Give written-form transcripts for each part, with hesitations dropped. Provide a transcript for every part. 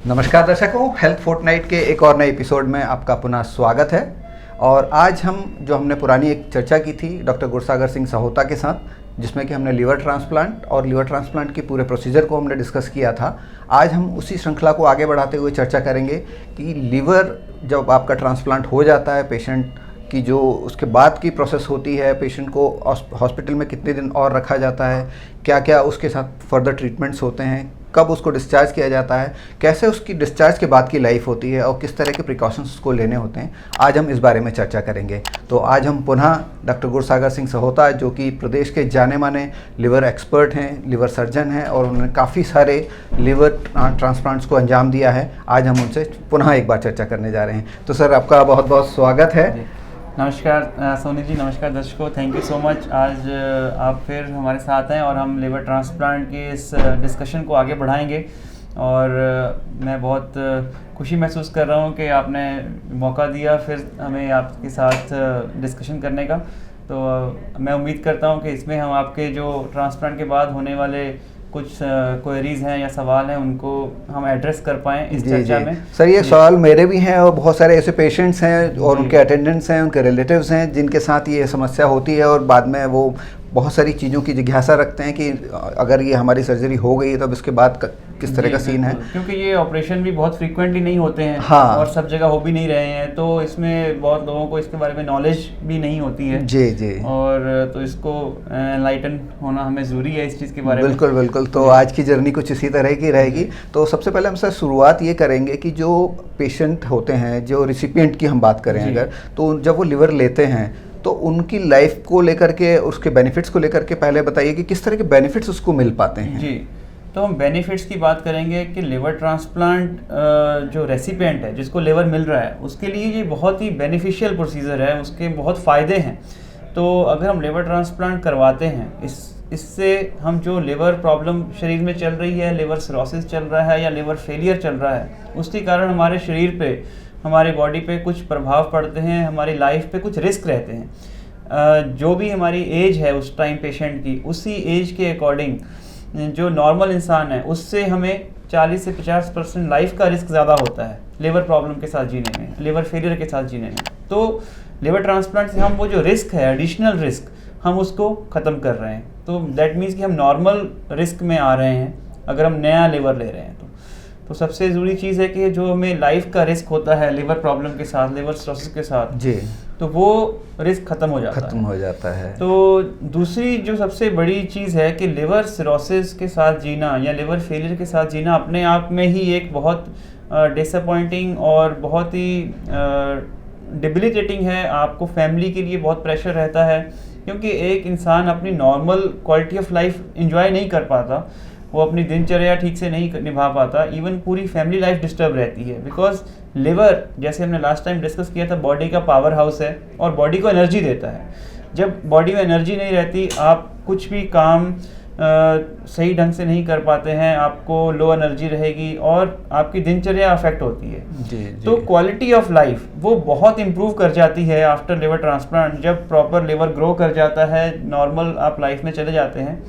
नमस्कार दर्शकों, health Fortnite के एक और नए एपिसोड में आपका पुनः स्वागत है। और आज हमने पुरानी एक चर्चा की थी डॉक्टर गुरसागर सिंह सहोता के साथ, जिसमें कि हमने लीवर ट्रांसप्लांट के पूरे प्रोसीजर को हमने डिस्कस किया था। आज हम उसी श्रृंखला को आगे बढ़ाते हुए चर्चा करेंगे कि लीवर जब आपका ट्रांसप्लांट हो जाता है, पेशेंट की जो उसके बाद की प्रोसेस होती है, पेशेंट को हॉस्पिटल में कितने दिन और रखा जाता है, क्या क्या उसके साथ फर्दर ट्रीटमेंट्स होते हैं, कब उसको डिस्चार्ज किया जाता है, कैसे उसकी डिस्चार्ज के बाद की लाइफ होती है और किस तरह के प्रिकॉशंस उसको लेने होते हैं, आज हम इस बारे में चर्चा करेंगे। तो आज हम पुनः डॉक्टर गुरसागर सिंह सहोता, जो कि प्रदेश के जाने माने लिवर एक्सपर्ट हैं, लिवर सर्जन हैं और उन्होंने काफ़ी सारे लिवर ट्रांसप्लांट्स को अंजाम दिया है, आज हम उनसे पुनः एक बार चर्चा करने जा रहे हैं। तो सर, आपका बहुत बहुत स्वागत है। नमस्कार सोनी जी, नमस्कार दर्शकों, थैंक यू सो मच। आज आप फिर हमारे साथ हैं और हम लिवर ट्रांसप्लांट के इस डिस्कशन को आगे बढ़ाएंगे। और मैं बहुत खुशी महसूस कर रहा हूं कि आपने मौका दिया फिर हमें आपके साथ डिस्कशन करने का। तो मैं उम्मीद करता हूं कि इसमें हम आपके जो ट्रांसप्लांट के बाद होने वाले कुछ क्वेरीज हैं या सवाल हैं उनको हम एड्रेस कर पाएँ इस चर्चा में। सर, ये सवाल मेरे भी हैं और बहुत सारे ऐसे पेशेंट्स हैं और उनके अटेंडेंट्स हैं, उनके रिलेटिव्स हैं जिनके साथ ये समस्या होती है और बाद में वो बहुत सारी चीज़ों की जिज्ञासा रखते हैं कि अगर ये हमारी सर्जरी हो गई है तो अब इसके बाद किस तरह का सीन है, क्योंकि ये ऑपरेशन भी बहुत फ्रीक्वेंटली नहीं होते हैं। हाँ। और सब जगह हो भी नहीं रहे हैं, तो इसमें बहुत लोगों को इसके बारे में नॉलेज भी नहीं होती है। जी जी। और तो इसको एनलाइटन होना हमें ज़रूरी है इस चीज़ के बारे में। बिल्कुल बिल्कुल। तो आज की जर्नी कुछ इसी तरह की रहेगी। तो सबसे पहले हम सर शुरुआत ये करेंगे कि जो पेशेंट होते हैं, जो रिसिपिएंट की हम बात करें अगर, तो जब वो लिवर लेते हैं तो उनकी लाइफ को लेकर के, उसके बेनिफिट्स को लेकर के पहले बताइए कि किस तरह के बेनिफिट्स उसको मिल पाते हैं। जी, तो हम बेनिफिट्स की बात करेंगे कि लिवर ट्रांसप्लांट जो रेसिपिएंट है, जिसको लिवर मिल रहा है, उसके लिए ये बहुत ही बेनिफिशियल प्रोसीजर है, उसके बहुत फ़ायदे हैं। तो अगर हम लिवर ट्रांसप्लांट करवाते हैं, इससे हम जो लिवर प्रॉब्लम शरीर में चल रही है, लिवर सिरोसिस चल रहा है या लिवर फेलियर चल रहा है, उसके कारण हमारे शरीर पे, हमारे बॉडी पे कुछ प्रभाव पड़ते हैं, हमारी लाइफ पे कुछ रिस्क रहते हैं। जो भी हमारी एज है उस टाइम पेशेंट की, उसी एज के अकॉर्डिंग जो नॉर्मल इंसान है उससे हमें 40 से 50% लाइफ का रिस्क ज़्यादा होता है लिवर प्रॉब्लम के साथ जीने में, लिवर फेलियर के साथ जीने में। तो लिवर ट्रांसप्लांट से हम वो जो रिस्क है, एडिशनल रिस्क, हम उसको ख़त्म कर रहे हैं। तो दैट मीन्स कि हम नॉर्मल रिस्क में आ रहे हैं अगर हम नया लिवर ले रहे हैं। तो सबसे ज़रूरी चीज़ है कि जो हमें लाइफ का रिस्क होता है लिवर प्रॉब्लम के साथ, लिवर सिरोसिस के साथ, जी, तो वो रिस्क ख़त्म हो जाता है। तो दूसरी जो सबसे बड़ी चीज़ है कि लिवर सिरोसिस के साथ जीना या लिवर फेलियर के साथ जीना अपने आप में ही एक बहुत डिसअपॉइंटिंग और बहुत ही डिबिलिटेटिंग है। आपको फैमिली के लिए बहुत प्रेशर रहता है, क्योंकि एक इंसान अपनी normal quality of life enjoy नहीं कर पाता, वो अपनी दिनचर्या ठीक से नहीं निभा पाता, इवन पूरी फैमिली लाइफ डिस्टर्ब रहती है। बिकॉज लिवर, जैसे हमने लास्ट टाइम डिस्कस किया था, बॉडी का पावर हाउस है और बॉडी को एनर्जी देता है। जब बॉडी में एनर्जी नहीं रहती, आप कुछ भी काम सही ढंग से नहीं कर पाते हैं, आपको लो एनर्जी रहेगी और आपकी दिनचर्या अफेक्ट होती है। जी। तो क्वालिटी ऑफ लाइफ वो बहुत इंप्रूव कर जाती है आफ्टर लिवर ट्रांसप्लांट। जब प्रॉपर लिवर ग्रो कर जाता है, नॉर्मल आप लाइफ में चले जाते हैं,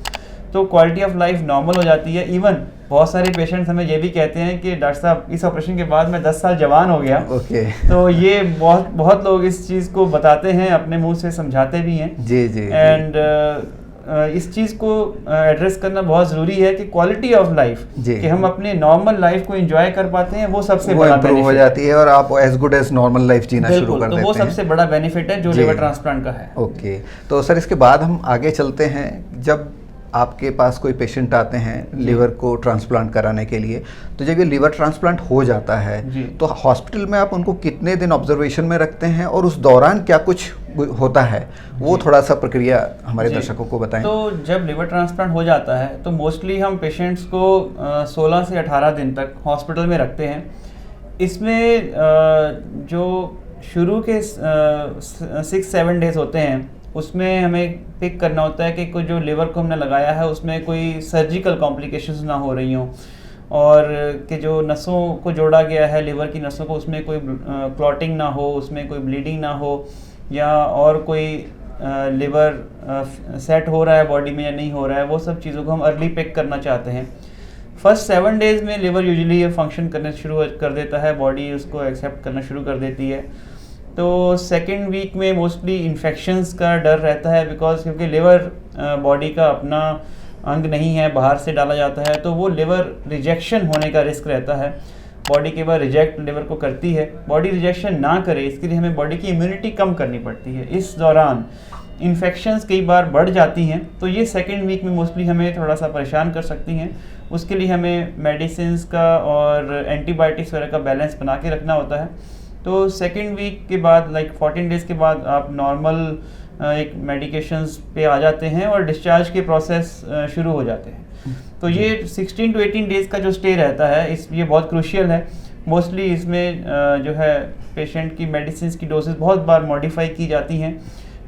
तो क्वालिटी ऑफ लाइफ नॉर्मल हो जाती है। इवन बहुत सारे पेशेंट्स हमें ये भी कहते हैं कि डॉक्टर साहब, इस ऑपरेशन के बाद मैं 10 साल जवान हो गया। ओके। तो ये बहुत लोग इस चीज़ को बताते हैं, अपने मुंह से समझाते भी हैं। जी जी। एंड इस चीज़ को एड्रेस करना बहुत ज़रूरी है कि क्वालिटी ऑफ लाइफ, कि हम अपने नॉर्मल लाइफ को एंजॉय कर पाते हैं, वो सबसे बड़ा बेनिफिट हो जाती है और आप as good as normal life जीना शुरू कर देते हैं। तो वो सबसे बड़ा बेनिफिट है जो लिवर ट्रांसप्लांट का है। ओके। तो सर, इसके बाद हम आगे चलते हैं। जब आपके पास कोई पेशेंट आते हैं लिवर को ट्रांसप्लांट कराने के लिए, तो जब ये लिवर ट्रांसप्लांट हो जाता है तो हॉस्पिटल में आप उनको कितने दिन ऑब्जर्वेशन में रखते हैं और उस दौरान क्या कुछ होता है, वो थोड़ा सा प्रक्रिया हमारे दर्शकों को बताएं। तो जब लिवर ट्रांसप्लांट हो जाता है तो मोस्टली हम पेशेंट्स को 16 से 18 दिन तक हॉस्पिटल में रखते हैं। इसमें जो शुरू के 6-7 डेज होते हैं, उसमें हमें पिक करना होता है कि कोई जो लिवर को हमने लगाया है उसमें कोई सर्जिकल कॉम्प्लिकेशंस ना हो रही हों, और कि जो नसों को जोड़ा गया है, लिवर की नसों को, उसमें कोई क्लॉटिंग ना हो, उसमें कोई ब्लीडिंग ना हो, या और कोई लिवर सेट हो रहा है बॉडी में या नहीं हो रहा है, वो सब चीज़ों को हम अर्ली पिक करना चाहते हैं। फर्स्ट 7 डेज़ में लिवर यूजुअली ये फंक्शन करना शुरू कर देता है, बॉडी उसको एक्सेप्ट करना शुरू कर देती है। तो सेकेंड वीक में मोस्टली इन्फेक्शंस का डर रहता है, बिकॉज क्योंकि लिवर बॉडी का अपना अंग नहीं है, बाहर से डाला जाता है, तो वो लिवर रिजेक्शन होने का रिस्क रहता है। बॉडी के बाद रिजेक्ट लिवर को करती है, बॉडी रिजेक्शन ना करे इसके लिए हमें बॉडी की इम्यूनिटी कम करनी पड़ती है। इस दौरान इन्फेक्शंस कई बार बढ़ जाती हैं, तो ये सेकेंड वीक में मोस्टली हमें थोड़ा सा परेशान कर सकती हैं। उसके लिए हमें मेडिसिन का और एंटीबायोटिक्स वगैरह का बैलेंस बना के रखना होता है। तो सेकेंड वीक के बाद 14 डेज़ के बाद आप नॉर्मल एक मेडिकेशंस पे आ जाते हैं और डिस्चार्ज के प्रोसेस शुरू हो जाते हैं। तो ये 16 to 18 डेज़ का जो स्टे रहता है ये बहुत क्रूशियल है। मोस्टली इसमें जो है पेशेंट की मेडिसिन की डोजेस बहुत बार मॉडिफाई की जाती हैं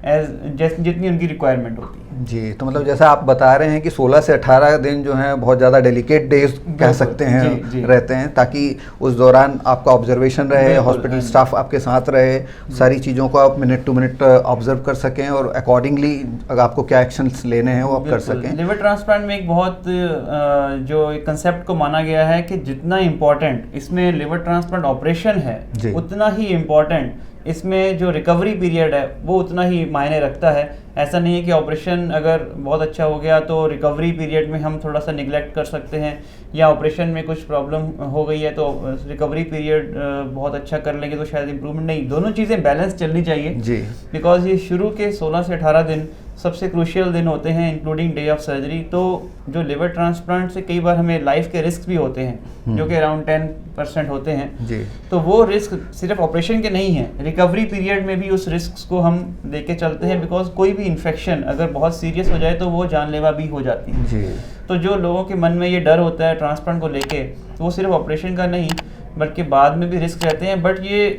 जितनी उनकी रिक्वायरमेंट होती है। जी, तो मतलब जैसा आप बता रहे हैं कि 16 से 18 दिन जो हैं बहुत ज़्यादा डेलिकेट डेज कह सकते हैं, जी। रहते हैं, ताकि उस दौरान आपका ऑब्जर्वेशन रहे, हॉस्पिटल स्टाफ आपके साथ रहे, सारी चीज़ों को आप मिनट टू मिनट ऑब्जर्व कर सकें और अकॉर्डिंगली अगर आपको क्या एक्शंस लेने हैं वो आप कर सकें। लिवर ट्रांसप्लांट में एक बहुत जो एक कंसेप्ट को माना गया है कि जितना इम्पोर्टेंट इसमें लिवर ट्रांसप्लांट ऑपरेशन है, उतना ही इम्पोर्टेंट इसमें जो रिकवरी पीरियड है वो उतना ही मायने रखता है। ऐसा नहीं है कि ऑपरेशन अगर बहुत अच्छा हो गया तो रिकवरी पीरियड में हम थोड़ा सा निगलेक्ट कर सकते हैं, या ऑपरेशन में कुछ प्रॉब्लम हो गई है तो रिकवरी पीरियड बहुत अच्छा कर लेंगे तो शायद इम्प्रूवमेंट नहीं। दोनों चीज़ें बैलेंस चलनी चाहिए जी, बिकॉज ये शुरू के 16 से 18 दिन सबसे क्रूशियल दिन होते हैं, इंक्लूडिंग डे ऑफ सर्जरी। तो जो लिवर ट्रांसप्लांट से कई बार हमें लाइफ के रिस्क भी होते हैं जो कि अराउंड 10% होते हैं जी। तो वो रिस्क सिर्फ ऑपरेशन के नहीं है, रिकवरी पीरियड में भी उस रिस्क को हम लेके चलते हैं, बिकॉज कोई भी इन्फेक्शन अगर बहुत सीरियस हो जाए तो वो जानलेवा भी हो जाती है जी। तो जो लोगों के मन में ये डर होता है ट्रांसप्लांट को लेके, वो सिर्फ ऑपरेशन का नहीं बल्कि बाद में भी रिस्क रहते हैं। बट ये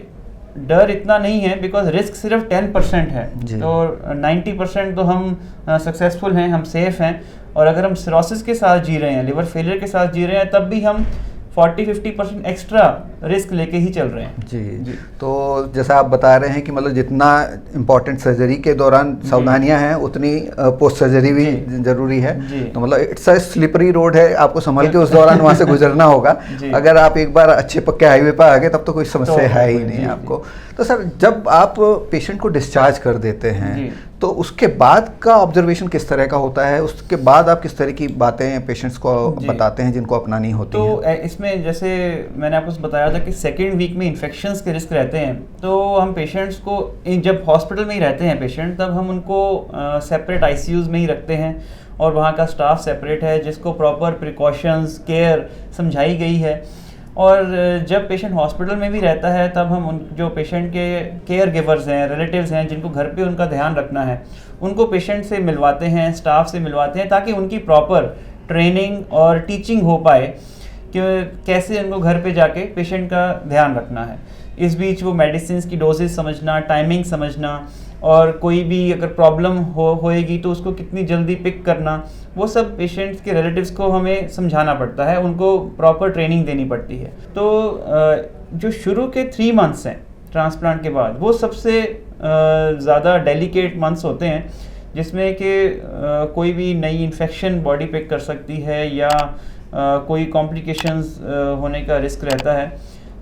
डर इतना नहीं है बिकॉज रिस्क सिर्फ 10% है, तो 90% तो हम सक्सेसफुल हैं, हम सेफ हैं। और अगर हम सिरोसिस के साथ जी रहे हैं, लिवर फेलियर के साथ जी रहे हैं, तब भी हम 40-50% एक्स्ट्रा रिस्क लेके ही चल रहे हैं जी। तो जैसा आप बता रहे हैं कि मतलब जितना इम्पोर्टेंट सर्जरी के दौरान सावधानियां हैं उतनी पोस्ट सर्जरी भी ज़रूरी है। तो मतलब इट्स अ स्लिपरी रोड है, आपको संभल के उस दौरान वहाँ से गुजरना होगा। अगर आप एक बार अच्छे पक्के हाईवे पर आ गए तब तो कोई समस्या है ही नहीं आपको। तो सर, जब आप पेशेंट को डिस्चार्ज कर देते हैं तो उसके बाद का ऑब्जर्वेशन किस तरह का होता है? उसके बाद आप किस तरह की बातें पेशेंट्स को बताते हैं जिनको अपनानी होती है? तो इसमें जैसे मैंने आपको बताया था कि सेकेंड वीक में इन्फेक्शंस के रिस्क रहते हैं, तो हम पेशेंट्स को जब हॉस्पिटल में ही रहते हैं पेशेंट, तब हम उनको सेपरेट आईसीयूज़ में ही रखते हैं और वहाँ का स्टाफ सेपरेट है जिसको प्रॉपर प्रिकॉशंस केयर समझाई गई है। और जब पेशेंट हॉस्पिटल में भी रहता है तब हम उन जो पेशेंट के केयर गिवर्स हैं, रिलेटिव्स हैं, जिनको घर पे उनका ध्यान रखना है, उनको पेशेंट से मिलवाते हैं, स्टाफ से मिलवाते हैं, ताकि उनकी प्रॉपर ट्रेनिंग और टीचिंग हो पाए कि कैसे उनको घर पे जाके पेशेंट का ध्यान रखना है। इस बीच वो मेडिसिन की डोजेज समझना, टाइमिंग समझना, और कोई भी अगर प्रॉब्लम होएगी तो उसको कितनी जल्दी पिक करना, वो सब पेशेंट्स के रिलेटिव्स को हमें समझाना पड़ता है, उनको प्रॉपर ट्रेनिंग देनी पड़ती है। तो जो शुरू के 3 मंथ्स हैं ट्रांसप्लांट के बाद, वो सबसे ज़्यादा डेलिकेट मंथ्स होते हैं, जिसमें कि कोई भी नई इन्फेक्शन बॉडी पे कर सकती है या कोई कॉम्प्लिकेशंस होने का रिस्क रहता है।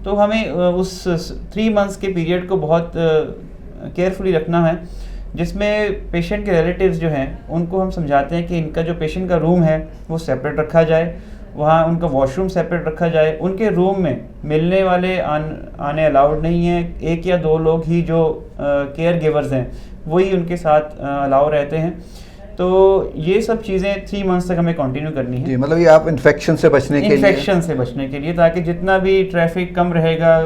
तो हमें उस 3 मंथ्स के पीरियड को बहुत केयरफुली रखना है, जिसमें पेशेंट के रिलेटिव्स जो हैं उनको हम समझाते हैं कि इनका जो पेशेंट का रूम है वो सेपरेट रखा जाए, वहाँ उनका वॉशरूम सेपरेट रखा जाए, उनके रूम में मिलने वाले आने अलाउड नहीं है, 1 या 2 लोग ही जो केयर गिवर्स हैं वही उनके साथ अलाउ रहते हैं। तो ये सब चीज़ें 3 मंथ्स तक हमें कंटिन्यू करनी है। मतलब ये आप इन्फेक्शन से बचने के लिए ताकि जितना भी ट्रैफिक कम रहेगा,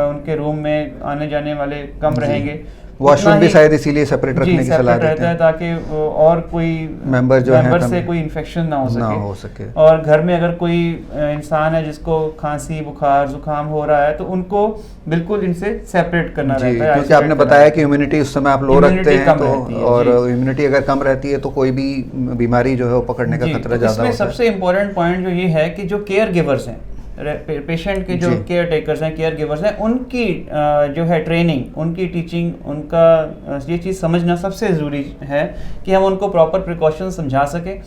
उनके रूम में आने जाने वाले कम रहेंगे। वॉशरूम भी शायद इसीलिए सेपरेट रखने की सलाह देते हैं ताकि और कोई मेंबर से कोई इन्फेक्शन ना हो सके। और घर में अगर कोई इंसान है जिसको खांसी, बुखार, जुकाम हो रहा है तो उनको बिल्कुल इनसे सेपरेट करना रहता है, क्योंकि आपने बताया कि इम्यूनिटी उस समय आप लो रखते हैं, तो और इम्यूनिटी अगर कम रहती है तो कोई भी बीमारी जो है वो पकड़ने का खतरा ज़्यादा होता है। सबसे इम्पोर्टेंट पॉइंट जो ये है कि जो केयर गिवर्स हैं, पेशेंट के जो केयर टेकर्स हैं, केयर गिवर्स हैं, उनकी जो है ट्रेनिंग, उनकी टीचिंग, उनका ये चीज़ समझना सबसे ज़रूरी है कि हम उनको प्रॉपर प्रिकॉशन समझा सकें,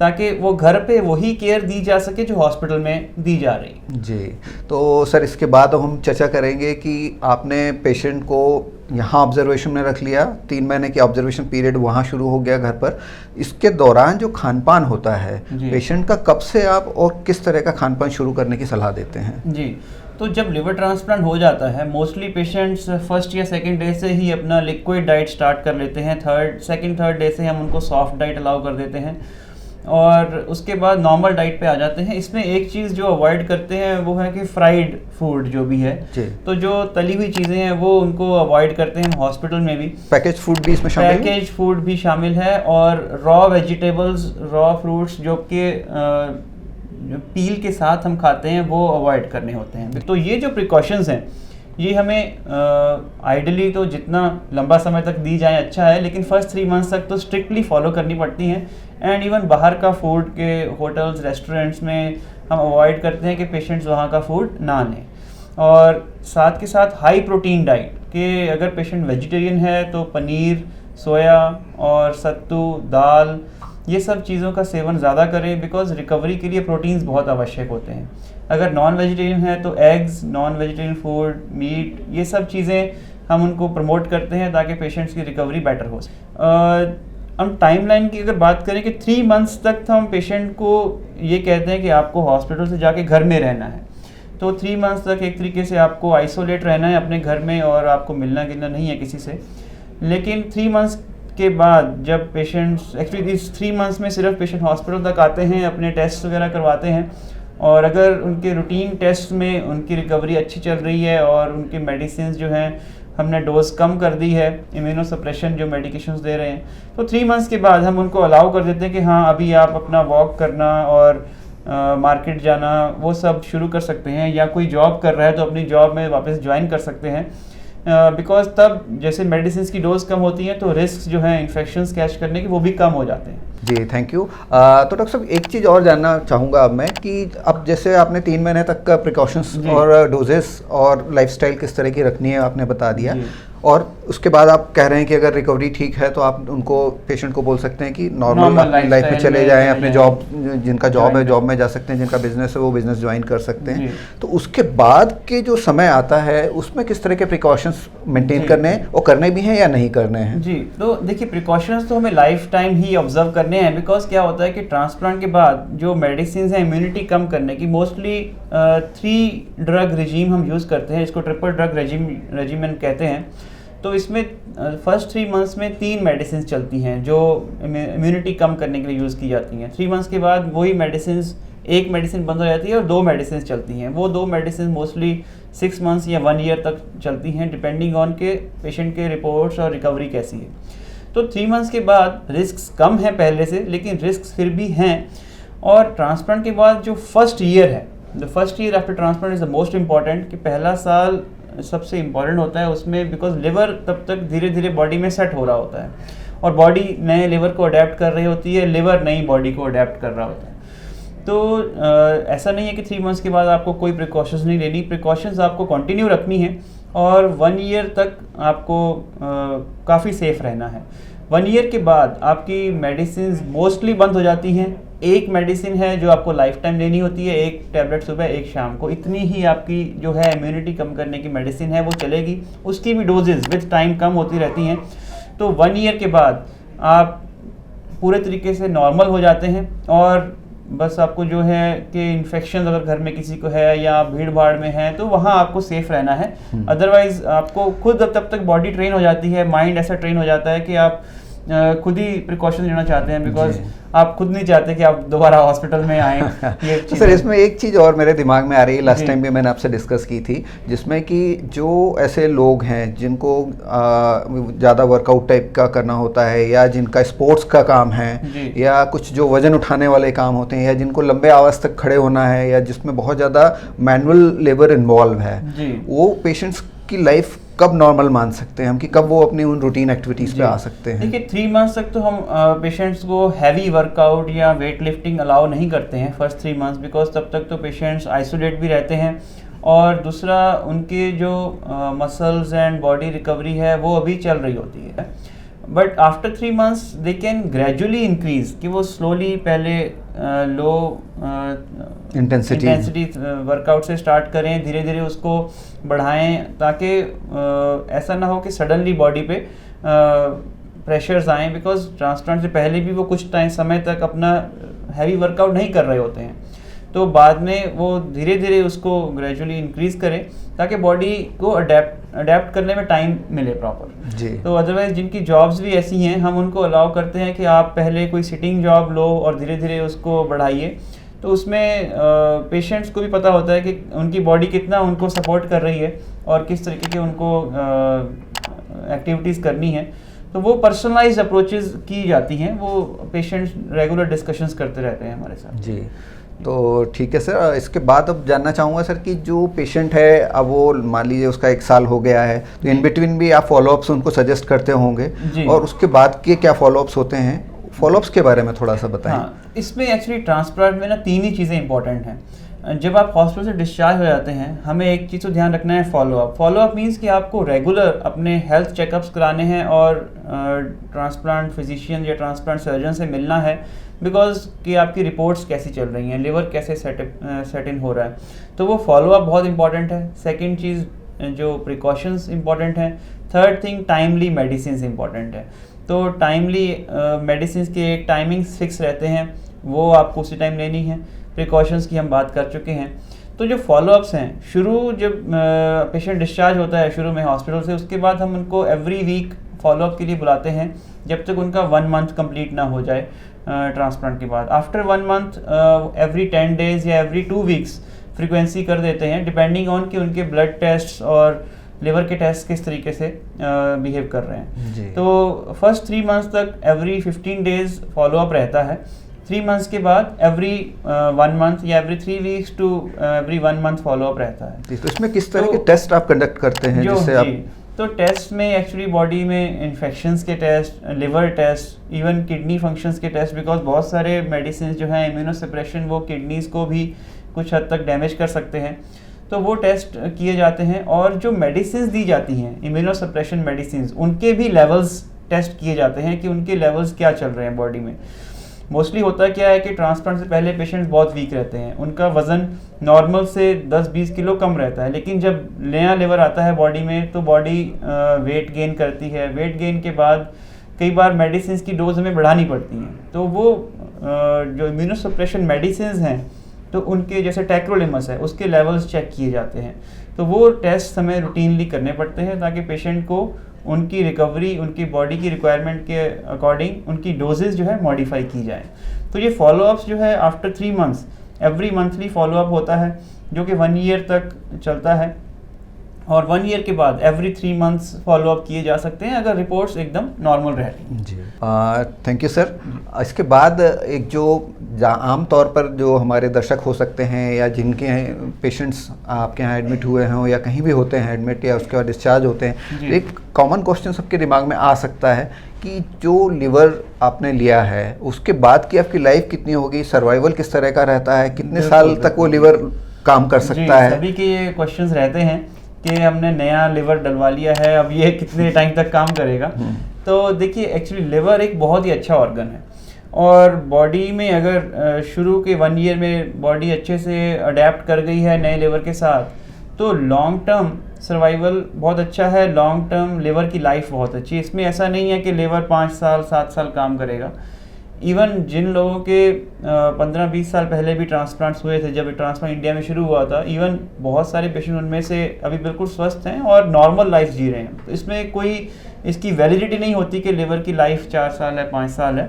ताकि वो घर पे वही केयर दी जा सके जो हॉस्पिटल में दी जा रही है। जी, तो सर इसके बाद हम चर्चा करेंगे कि आपने पेशेंट को यहाँ ऑब्जर्वेशन में रख लिया, 3 महीने की ऑब्जर्वेशन पीरियड वहाँ शुरू हो गया घर पर। इसके दौरान जो खान पान होता है पेशेंट का, कब से आप और किस तरह का खान पान शुरू करने की सलाह देते हैं? जी, तो जब लिवर ट्रांसप्लांट हो जाता है मोस्टली पेशेंट्स फर्स्ट या सेकंड डे से ही अपना लिक्विड डाइट स्टार्ट कर लेते हैं। थर्ड डे से हम उनको सॉफ्ट डाइट अलाउ कर देते हैं और उसके बाद नॉर्मल डाइट पे आ जाते हैं। इसमें एक चीज़ जो अवॉइड करते हैं वो है कि फ्राइड फूड जो भी है, तो जो तली हुई चीज़ें हैं वो उनको अवॉइड करते हैं हॉस्पिटल में भी। पैकेज फूड भी इसमें शामिल है? पैकेज फूड भी शामिल है और रॉ वेजिटेबल्स, रॉ फ्रूट्स जो कि पील के साथ हम खाते हैं वो अवॉइड करने होते हैं। तो ये जो प्रिकॉशंस हैं ये हमें आइडियली तो जितना लंबा समय तक दी जाए अच्छा है, लेकिन फर्स्ट 3 मंथ्स तक तो स्ट्रिक्टली फॉलो करनी पड़ती हैं। एंड इवन बाहर का फूड के होटल्स रेस्टोरेंट्स में हम अवॉइड करते हैं कि पेशेंट्स वहाँ का फूड ना लें। और साथ के साथ हाई प्रोटीन डाइट कि अगर पेशेंट वेजिटेरियन है तो पनीर, सोया और सत्तू, दाल, ये सब चीज़ों का सेवन ज़्यादा करें बिकॉज रिकवरी के लिए प्रोटीन्स बहुत आवश्यक होते हैं। अगर नॉन वेजिटेरियन है तो eggs, non vegetarian food, meat, ये सब चीज़ें हम उनको प्रमोट करते हैं ताकि पेशेंट्स की रिकवरी बेटर हो सके। हम टाइमलाइन की अगर बात करें कि 3 मंथ्स तक तो हम पेशेंट को ये कहते हैं कि आपको हॉस्पिटल से जाके घर में रहना है। तो 3 मंथ्स तक एक तरीके से आपको आइसोलेट रहना है अपने घर में और आपको मिलना गिलना नहीं है किसी से। लेकिन 3 मंथ्स के बाद जब पेशेंट्स, एक्चुअली इस 3 मंथ्स में सिर्फ पेशेंट हॉस्पिटल तक आते हैं, अपने टेस्ट वगैरह करवाते हैं और अगर उनके रूटीन टेस्ट में उनकी रिकवरी अच्छी चल रही है और उनके मेडिसिन जो हैं हमने डोज कम कर दी है, इम्यूनो सप्रेशन जो मेडिकेशंस दे रहे हैं, तो 3 मंथ्स के बाद हम उनको अलाउ कर देते हैं कि हाँ अभी आप अपना वॉक करना और मार्केट जाना वो सब शुरू कर सकते हैं, या कोई जॉब कर रहा है तो अपनी जॉब में वापस ज्वाइन कर सकते हैं। बिकॉज तब जैसे मेडिसिन की डोज कम होती हैं तो रिस्क जो है इन्फेक्शंस कैच करने के वो भी कम हो जाते हैं। जी, थैंक यू। तो डॉक्टर साहब एक चीज़ और जानना चाहूँगा अब मैं कि अब जैसे आपने 3 महीने तक का प्रिकॉशंस और डोजेस और लाइफस्टाइल किस तरह की रखनी है आपने बता दिया, और उसके बाद आप कह रहे हैं कि अगर रिकवरी ठीक है तो आप उनको, पेशेंट को बोल सकते हैं कि नॉर्मल लाइफ में चले जाएं, अपने जॉब, जिनका जॉब है जॉब में जा सकते हैं, जिनका बिजनेस है वो बिजनेस ज्वाइन कर सकते हैं। तो उसके बाद के जो समय आता है उसमें किस तरह के प्रिकॉशंस मेंटेन करने हैं, और करने भी हैं या नहीं करने हैं? जी, तो देखिए प्रिकॉशंस तो हमें लाइफ टाइम ही ऑब्जर्व करने हैं। बिकॉज क्या होता है कि ट्रांसप्लांट के बाद जो मेडिसिन है इम्यूनिटी कम करने की, मोस्टली 3 ड्रग रेजिम हम यूज़ करते हैं, इसको ट्रिपल ड्रग रेजिमेंट कहते हैं। तो इसमें फर्स्ट 3 मंथ्स में 3 मेडिसिन चलती हैं जो इम्यूनिटी कम करने के लिए यूज़ की जाती हैं। 3 मंथ्स के बाद वही मेडिसिन, एक मेडिसिन बंद हो जाती है और 2 मेडिसिन चलती हैं। वो 2 मेडिसिन मोस्टली 6 मंथ्स या 1 ईयर तक चलती हैं डिपेंडिंग ऑन के पेशेंट के रिपोर्ट्स और रिकवरी कैसी है। तो 3 मंथ्स के बाद रिस्क कम है पहले से, लेकिन रिस्क फिर भी हैं। और ट्रांसप्लांट के बाद जो फर्स्ट ईयर है, the first year after transplant is the most important, कि पहला साल सबसे इम्पॉर्टेंट होता है उसमें, बिकॉज लिवर तब तक धीरे धीरे बॉडी में सेट हो रहा होता है और बॉडी नए लिवर को अडेप्ट कर रही होती है, लिवर नई बॉडी को अडेप्ट कर रहा होता है। तो ऐसा नहीं है कि 3 मंथ्स के बाद आपको कोई प्रिकॉशंस नहीं लेनी, प्रिकॉशंस आपको कंटिन्यू रखनी है और 1 ईयर तक आपको काफ़ी सेफ रहना है। 1 ईयर के बाद आपकी मेडिसिन मोस्टली बंद हो जाती हैं। एक मेडिसिन है जो आपको लाइफ टाइम लेनी होती है, 1 टैबलेट सुबह 1 शाम को, इतनी ही आपकी जो है इम्यूनिटी कम करने की मेडिसिन है वो चलेगी। उसकी भी डोजेज विद टाइम कम होती रहती हैं। तो 1 ईयर के बाद आप पूरे तरीके से नॉर्मल हो जाते हैं और बस आपको जो है कि इन्फेक्शन अगर घर में किसी को है या भीड़ भाड़ में है तो वहाँ आपको सेफ रहना है। अदरवाइज आपको खुद तब तक बॉडी ट्रेन हो जाती है, माइंड ऐसा ट्रेन हो जाता है कि आप खुद ही प्रिकॉशन लेना चाहते हैं, बिकॉज आप खुद नहीं चाहते कि आप दोबारा हॉस्पिटल में आएँ। तो सर इसमें एक चीज़ और मेरे दिमाग में आ रही है, लास्ट टाइम भी मैंने आपसे डिस्कस की थी, जिसमें कि जो ऐसे लोग हैं जिनको ज़्यादा वर्कआउट टाइप का करना होता है, या जिनका स्पोर्ट्स का काम है, या कुछ जो वजन उठाने वाले काम होते हैं, या जिनको लंबे आवाज़ तक खड़े होना है, या जिसमें बहुत ज़्यादा मैनुअल लेबर इन्वॉल्व है, वो पेशेंट्स की लाइफ कब नॉर्मल मान सकते हैं हम, कि कब वो अपनी उन रूटीन एक्टिविटीज़ पे आ सकते हैं? देखिए 3 मंथ्स तक तो हम पेशेंट्स को हैवी वर्कआउट या वेट लिफ्टिंग अलाउ नहीं करते हैं फर्स्ट 3 मंथ्स, बिकॉज तब तक तो पेशेंट्स आइसोलेट भी रहते हैं और दूसरा उनके जो मसल्स एंड बॉडी रिकवरी है वो अभी चल रही होती है। But after 3 months they can gradually increase, कि वो स्लोली पहले लो इंटेंसिटी वर्कआउट से स्टार्ट करें, धीरे धीरे उसको बढ़ाएं, ताकि ऐसा ना हो कि सडनली बॉडी पे प्रेशर्स आए, बिकॉज ट्रांसप्लांट से पहले भी वो कुछ समय तक अपना हैवी वर्कआउट नहीं कर रहे होते हैं, तो बाद में वो धीरे धीरे उसको ग्रेजुअली इंक्रीज करें ताकि बॉडी को अडेप्ट करने में टाइम मिले प्रॉपर जी। तो अदरवाइज जिनकी जॉब्स भी ऐसी हैं, हम उनको अलाउ करते हैं कि आप पहले कोई सिटिंग जॉब लो और धीरे धीरे उसको बढ़ाइए, तो उसमें पेशेंट्स को भी पता होता है कि उनकी बॉडी कितना उनको सपोर्ट कर रही है और किस तरीके के उनको एक्टिविटीज़ करनी है, तो वो पर्सनलाइज्ड अप्रोचेस की जाती हैं, वो पेशेंट्स रेगुलर डिस्कशंस करते रहते हैं हमारे साथ। जी, तो ठीक है सर। इसके बाद अब जानना चाहूँगा सर कि जो पेशेंट है, अब वो मान लीजिए उसका 1 साल हो गया है, तो इन बिटवीन भी आप फॉलोअप्स उनको सजेस्ट करते होंगे, और उसके बाद के क्या फॉलोअप्स होते हैं, फॉलोअप्स के बारे में थोड़ा सा बताएं। हाँ, इसमें एक्चुअली ट्रांसप्लांट में ना 3 ही चीज़ें इंपॉर्टेंट हैं। जब आप हॉस्पिटल से डिस्चार्ज हो जाते हैं, हमें एक चीज़ तो ध्यान रखना है, फॉलोअप। फॉलोअप मीन्स कि आपको रेगुलर अपने हेल्थ चेकअप्स कराने हैं और ट्रांसप्लांट फिजिशियन या ट्रांसप्लांट सर्जन से मिलना है, बिकॉज कि आपकी रिपोर्ट्स कैसी चल रही हैं, लिवर कैसे सेट इन हो रहा है, तो वो फॉलोअप बहुत इंपॉर्टेंट है। सेकेंड चीज़ जो प्रिकॉशंस इंपॉर्टेंट हैं। Third thing timely medicine important है। तो टाइमली मेडिसिन के एक टाइमिंग्स फिक्स रहते हैं, वो आपको उसी टाइम लेनी है। प्रिकॉशंस की हम बात कर चुके हैं। तो जो फॉलोअप्स हैं, शुरू जब पेशेंट डिस्चार्ज होता है शुरू में हॉस्पिटल से, उसके बाद हम उनको एवरी वीक फॉलोअप के लिए बुलाते हैं जब तक उनका 1 month कंप्लीट ना हो जाए ट्रांसप्लांट के बाद। आफ्टर 1 month एवरी 10 days या एवरी 2 weeks फ्रीक्वेंसी कर देते हैं, डिपेंडिंग ऑन कि उनके ब्लड टेस्ट और लिवर के टेस्ट किस तरीके से बिहेव कर रहे हैं। तो फर्स्ट 3 months तक एवरी 15 days फॉलोअप रहता है। 3 months के बाद एवरी 1 month या every 3 weeks to every 1 month follow up रहता है। तो इसमें किस तरह के टेस्ट आप कंडक्ट करते हैं जिससे आप? तो टेस्ट में एक्चुअली बॉडी में इन्फेक्शंस के test, liver test, even kidney functions के टेस्ट, बिकॉज बहुत सारे मेडिसिन जो हैं इम्यूनोसप्रेशन, वो किडनीज को भी कुछ हद तक डैमेज कर सकते हैं, तो वो टेस्ट किए जाते हैं। और जो मेडिसिन दी जाती हैं इम्यूनोसप्रेशन मेडिसिन, उनके भी लेवल्स टेस्ट किए जाते हैं कि उनके लेवल्स क्या चल रहे हैं बॉडी में। मोस्टली होता क्या है कि ट्रांसप्लांट से पहले पेशेंट्स बहुत वीक रहते हैं, उनका वज़न नॉर्मल से 10-20 किलो कम रहता है, लेकिन जब नया लिवर आता है बॉडी में तो बॉडी वेट गेन करती है। वेट गेन के बाद कई बार मेडिसिन की डोज हमें बढ़ानी पड़ती हैं, तो वो जो इम्यूनोसप्रेशन मेडिसिन हैं तो उनके जैसे टैक्रोलिमस है उसके लेवल्स चेक किए जाते हैं। तो वो टेस्ट हमें रूटीनली करने पड़ते हैं ताकि पेशेंट को उनकी रिकवरी, उनकी बॉडी की रिक्वायरमेंट के अकॉर्डिंग उनकी डोजेज जो है मॉडिफाई की जाए। तो ये फॉलोअप्स जो है after 3 months every monthly follow up होता है, जो कि 1 year तक चलता है, और 1 year के बाद एवरी 3 months फॉलोअप किए जा सकते हैं अगर रिपोर्ट्स एकदम नॉर्मल रहती हैं। जी, थैंक यू सर। इसके बाद एक जो आम तौर पर जो हमारे दर्शक हो सकते हैं या जिनके पेशेंट्स आपके यहाँ एडमिट हुए हों या कहीं भी होते हैं एडमिट या उसके बाद डिस्चार्ज होते हैं, एक कॉमन क्वेश्चन सबके दिमाग में आ सकता है कि जो लिवर आपने लिया है उसके बाद की आपकी लाइफ कितनी होगी, सर्वाइवल किस तरह का रहता है, कितने साल तक वो लिवर काम कर सकता है? सभी के ये क्वेश्चंस रहते हैं कि हमने नया लिवर डलवा लिया है, अब ये कितने टाइम तक काम करेगा। तो देखिए, एक्चुअली लिवर एक बहुत ही अच्छा ऑर्गन है, और बॉडी में अगर शुरू के 1 year में बॉडी अच्छे से अडेप्ट कर गई है नए लिवर के साथ, तो लॉन्ग टर्म सर्वाइवल बहुत अच्छा है, लॉन्ग टर्म लिवर की लाइफ बहुत अच्छी है। इसमें ऐसा नहीं है कि लिवर 5 साल 7 साल काम करेगा। इवन जिन लोगों के 15-20 साल पहले भी ट्रांसप्लांट्स हुए थे, जब ट्रांसप्लांट इंडिया में शुरू हुआ था, इवन बहुत सारे पेशेंट उनमें से अभी बिल्कुल स्वस्थ हैं और नॉर्मल लाइफ जी रहे हैं। तो इसमें कोई इसकी वैलिडिटी नहीं होती कि लिवर की लाइफ 4 साल है 5 साल है।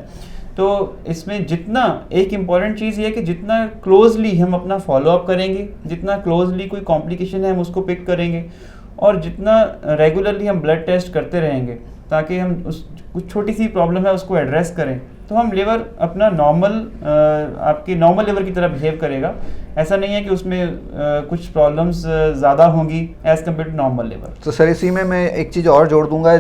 तो इसमें जितना एक इम्पॉर्टेंट चीज़ ये है कि जितना क्लोजली हम अपना फॉलोअप करेंगे, जितना क्लोजली कोई कॉम्प्लिकेशन है हम उसको पिक करेंगे, और जितना रेगुलरली हम ब्लड टेस्ट करते रहेंगे ताकि हम उस कुछ छोटी सी प्रॉब्लम है उसको एड्रेस करें, तो हम लिवर अपना नॉर्मल आपकी नॉर्मल लिवर की तरह बिहेव करेगा। ऐसा नहीं है कि उसमें कुछ प्रॉब्लम्स ज़्यादा होंगी as compare to normal liver. तो सर इसी में मैं एक चीज़ और जोड़ दूंगा,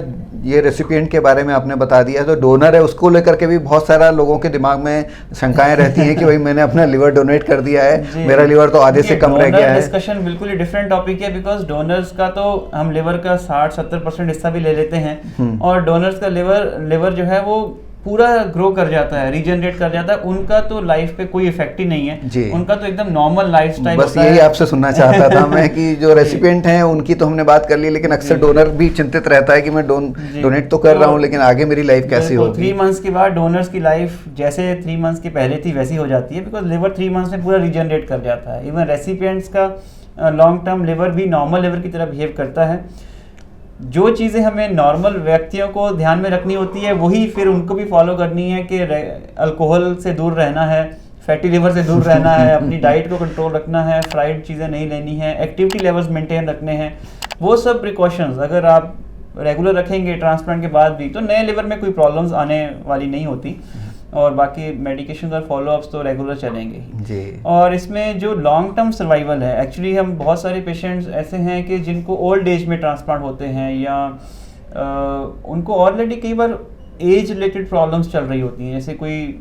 ये रेसिपिएंट के बारे में आपने बता दिया, तो डोनर है उसको लेकर के भी बहुत सारा लोगों के दिमाग में शंकाएं रहती हैं कि भाई मैंने अपना लिवर डोनेट कर दिया है, मेरा लिवर तो आधे से कम रह गया है। डिस्कशन बिल्कुल ही डिफरेंट टॉपिक है, बिकॉज डोनर्स का तो हम लिवर का 60-70% हिस्सा भी ले लेते हैं और डोनर्स का लिवर जो है वो पूरा ग्रो कर जाता है, रीजनरेट कर जाता है। उनका तो लाइफ पे कोई इफेक्ट ही नहीं है, उनका तो एकदम नॉर्मल लाइफस्टाइल बस यही आपसे सुनना चाहता था मैं कि जो रेसिपिएंट हैं उनकी तो हमने बात कर ली, लेकिन अक्सर डोनर भी चिंतित रहता है कि मैं डोनेट तो कर रहा हूँ लेकिन आगे मेरी लाइफ कैसी होगी। 3 मंथ्स के बाद डोनर्स की लाइफ जैसे 3 मंथ्स के पहले थी वैसी हो जाती है, बिकॉज लिवर 3 मंथ्स में पूरा रीजनरेट कर जाता है। इवन रेसिपिएंट्स का लॉन्ग टर्म लिवर भी नॉर्मल लिवर की तरह बिहेव करता है। जो चीज़ें हमें नॉर्मल व्यक्तियों को ध्यान में रखनी होती है वही फिर उनको भी फॉलो करनी है कि अल्कोहल से दूर रहना है, फैटी लिवर से दूर रहना है, अपनी डाइट को कंट्रोल रखना है, फ्राइड चीज़ें नहीं लेनी है, एक्टिविटी लेवल्स मेंटेन रखने हैं। वो सब प्रिकॉशंस अगर आप रेगुलर रखेंगे ट्रांसप्लांट के बाद भी तो नए लिवर में कोई प्रॉब्लम्स आने वाली नहीं होती और बाकी मेडिकेशन और फॉलोअप्स तो रेगुलर चलेंगे ही जी। और इसमें जो लॉन्ग टर्म सर्वाइवल है, एक्चुअली हम बहुत सारे पेशेंट्स ऐसे हैं कि जिनको ओल्ड एज में ट्रांसप्लांट होते हैं या उनको ऑलरेडी कई बार एज रिलेटेड प्रॉब्लम्स चल रही होती हैं, जैसे कोई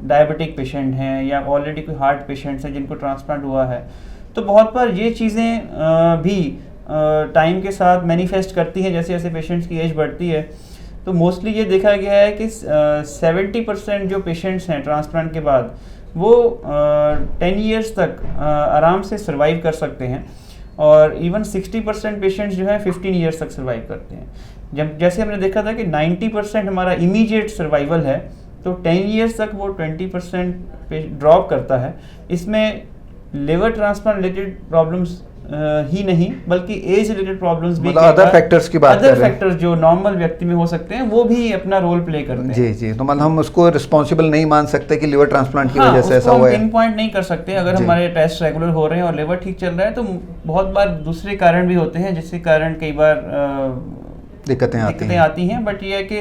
डायबिटिक पेशेंट हैं या ऑलरेडी कोई हार्ट पेशेंट्स हैं जिनको ट्रांसप्लांट हुआ है। तो बहुत बार ये चीज़ें भी टाइम के साथ मैनिफेस्ट करती हैं जैसे जैसे पेशेंट्स की एज बढ़ती है। तो मोस्टली ये देखा गया है कि 70% जो पेशेंट्स हैं ट्रांसप्लांट के बाद वो 10 इयर्स तक आराम से सर्वाइव कर सकते हैं और इवन 60% पेशेंट्स जो है 15 इयर्स तक सर्वाइव करते हैं। जब जैसे हमने देखा था कि 90% हमारा इमीडिएट सर्वाइवल है तो 10 इयर्स तक वो 20% ड्रॉप करता है। इसमें लिवर ट्रांसप्लांट रिलेटेड प्रॉब्लम्स ही नहीं बल्कि एज रिलेटेड प्रॉब्लम्स भी, अदर फैक्टर्स की बात कर रहे हैं, अदर फैक्टर्स जो नॉर्मल व्यक्ति में हो सकते हैं वो भी अपना रोल प्ले करते हैं। जी जी, तो मतलब हम उसको रिस्पॉन्सिबल नहीं मान सकते कि लिवर ट्रांसप्लांट की वजह से ऐसा हुआ है। पिन पॉइंट नहीं कर सकते। अगर हमारे टेस्ट रेगुलर हो रहे हैं और लिवर ठीक चल रहा है तो बहुत बार दूसरे कारण भी होते हैं जिसके कारण कई बार दिक्कतें आती हैं। बट ये है कि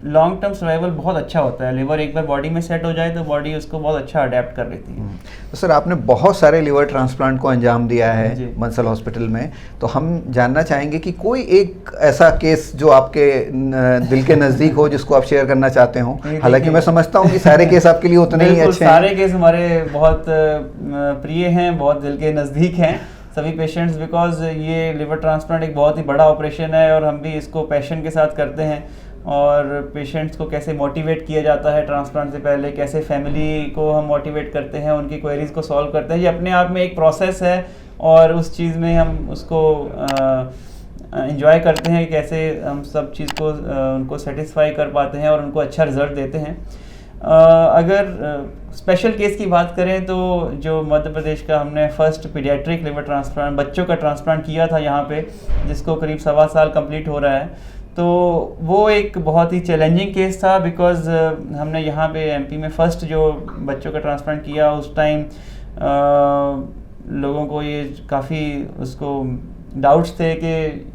लॉन्ग टर्म सर्वाइवल बहुत अच्छा होता है। लिवर एक बार बॉडी में सेट हो जाए तो बॉडी उसको बहुत अच्छा अडेप्ट कर लेती है। तो सर आपने बहुत सारे लिवर ट्रांसप्लांट को अंजाम दिया है बंसल हॉस्पिटल में, तो हम जानना चाहेंगे कि कोई एक ऐसा केस जो आपके दिल के नज़दीक हो जिसको आप शेयर करना चाहते हो। हालांकि मैं समझता हूँ कि सारे केस आपके लिए उतने ही अच्छे हैं। सारे केस हमारे बहुत प्रिय हैं, बहुत दिल के नज़दीक हैं सभी पेशेंट्स, बिकॉज ये लिवर ट्रांसप्लांट एक बहुत ही बड़ा ऑपरेशन है और हम भी इसको पैशन के साथ करते हैं। और पेशेंट्स को कैसे मोटिवेट किया जाता है ट्रांसप्लांट से पहले, कैसे फैमिली को हम मोटिवेट करते हैं, उनकी क्वेरीज को सॉल्व करते हैं, ये अपने आप में एक प्रोसेस है और उस चीज़ में हम उसको एंजॉय करते हैं, कैसे हम सब चीज़ को उनको सेटिस्फाई कर पाते हैं और उनको अच्छा रिजल्ट देते हैं। अगर स्पेशल केस की बात करें तो जो मध्य प्रदेश का हमने फर्स्ट पीडियाट्रिक लिवर ट्रांसप्लांट बच्चों का ट्रांसप्लांट किया था यहाँ पे, जिसको करीब 1.25 साल कंप्लीट हो रहा है, तो वो एक बहुत ही चैलेंजिंग केस था। बिकॉज हमने यहाँ पे एमपी में फर्स्ट जो बच्चों का ट्रांसप्लांट किया उस टाइम लोगों को ये काफ़ी उसको डाउट्स थे कि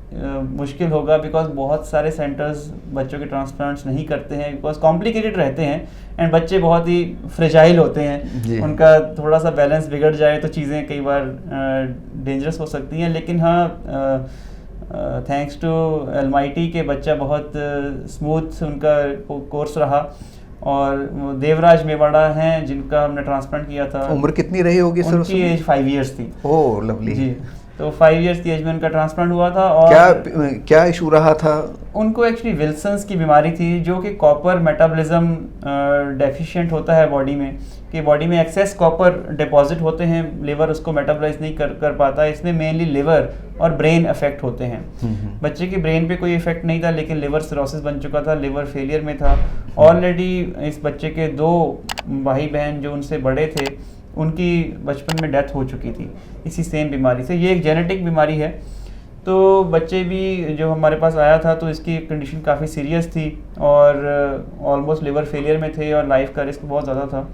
मुश्किल होगा, बिकॉज बहुत सारे सेंटर्स बच्चों के ट्रांसप्लांट्स नहीं करते हैं, बिकॉज कॉम्प्लिकेटेड रहते हैं एंड बच्चे बहुत ही फ्रेजाइल होते हैं, उनका थोड़ा सा बैलेंस बिगड़ जाए तो चीज़ें कई बार डेंजरस हो सकती हैं। लेकिन हाँ, थैंक्स टू अलमाइटी के बच्चा बहुत स्मूथ उनका कोर्स रहा। और देवराज मेवाड़ा हैं जिनका हमने ट्रांसप्लांट किया था। उम्र कितनी रही होगी सर? उनकी एज 5 इयर्स थी। ओह लवली जी। तो 5 इयर्स की एज में उनका ट्रांसप्लांट हुआ था। और क्या इशू रहा था? उनको एक्चुअली विल्सन्स की बीमारी थी, जो कि कॉपर मेटाबॉलिज्म डेफिशिएंट होता है बॉडी में, कि बॉडी में एक्सेस कॉपर डिपॉजिट होते हैं, लिवर उसको मेटाबॉलाइज नहीं कर पाता। इसमें मेनली लिवर और ब्रेन अफेक्ट होते हैं। बच्चे के ब्रेन पे कोई इफेक्ट नहीं था, लेकिन लिवर सिरोसिस बन चुका था, लिवर फेलियर में था। ऑलरेडी इस बच्चे के 2 भाई बहन जो उनसे बड़े थे उनकी बचपन में डेथ हो चुकी थी इसी सेम बीमारी से। ये एक जेनेटिक बीमारी है। तो बच्चे भी जो हमारे पास आया था तो इसकी कंडीशन काफ़ी सीरियस थी और ऑलमोस्ट लिवर फेलियर में थे और लाइफ का रिस्क बहुत ज़्यादा था।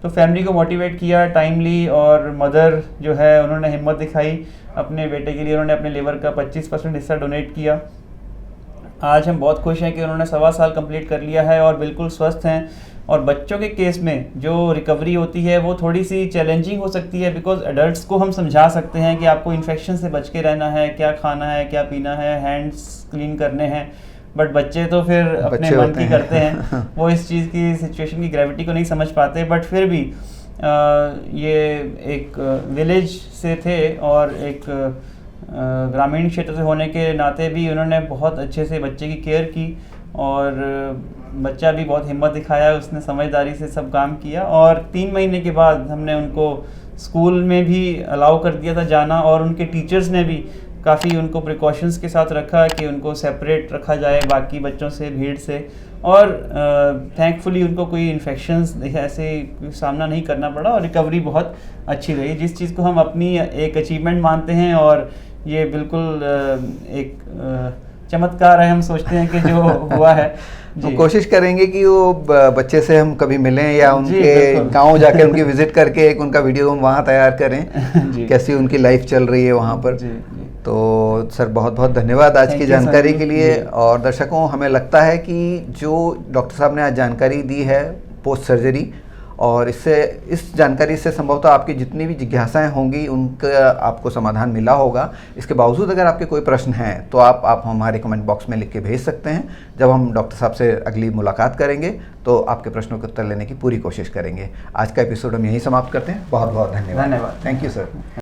तो फैमिली को मोटिवेट किया टाइमली, और मदर जो है उन्होंने हिम्मत दिखाई अपने बेटे के लिए, उन्होंने अपने लिवर का 25% हिस्सा डोनेट किया। आज हम बहुत खुश हैं कि उन्होंने 1.25 साल कंप्लीट कर लिया है और बिल्कुल स्वस्थ हैं। और बच्चों के केस में जो रिकवरी होती है वो थोड़ी सी चैलेंजिंग हो सकती है, बिकॉज एडल्ट्स को हम समझा सकते हैं कि आपको इन्फेक्शन से बच के रहना है, क्या खाना है, क्या पीना है, हैंड्स क्लीन करने हैं, बट बच्चे तो फिर अपने मन की करते हैं वो इस चीज़ की सिचुएशन की ग्रेविटी को नहीं समझ पाते। बट फिर भी ये एक विलेज से थे और एक ग्रामीण क्षेत्र से होने के नाते भी उन्होंने बहुत अच्छे से बच्चे की केयर की और बच्चा भी बहुत हिम्मत दिखाया, उसने समझदारी से सब काम किया। और 3 महीने के बाद हमने उनको स्कूल में भी अलाउ कर दिया था जाना और उनके टीचर्स ने भी काफ़ी उनको प्रिकॉशंस के साथ रखा कि उनको सेपरेट रखा जाए बाकी बच्चों से, भीड़ से। और थैंकफुली उनको कोई इन्फेक्शंस ऐसे सामना नहीं करना पड़ा और रिकवरी बहुत अच्छी रही, जिस चीज़ को हम अपनी एक अचीवमेंट मानते हैं। और ये बिल्कुल एक चमत्कार है, हम सोचते हैं कि जो हुआ है। तो कोशिश करेंगे कि वो बच्चे से हम कभी मिलें या उनके गांव जाके उनकी विजिट करके एक उनका वीडियो हम वहाँ तैयार करें कैसी उनकी लाइफ चल रही है वहाँ पर। तो सर बहुत बहुत धन्यवाद आज की जानकारी के लिए। और दर्शकों, हमें लगता है कि जो डॉक्टर साहब ने आज जानकारी दी है पोस्ट सर्जरी, और इससे इस जानकारी से संभवतः आपकी जितनी भी जिज्ञासाएं होंगी उनका आपको समाधान मिला होगा। इसके बावजूद अगर आपके कोई प्रश्न हैं तो आप हमारे कमेंट बॉक्स में लिख के भेज सकते हैं। जब हम डॉक्टर साहब से अगली मुलाकात करेंगे तो आपके प्रश्नों के उत्तर लेने की पूरी कोशिश करेंगे। आज का एपिसोड हम यहीं समाप्त करते हैं। बहुत बहुत धन्यवाद। धन्यवाद। Thank you sir.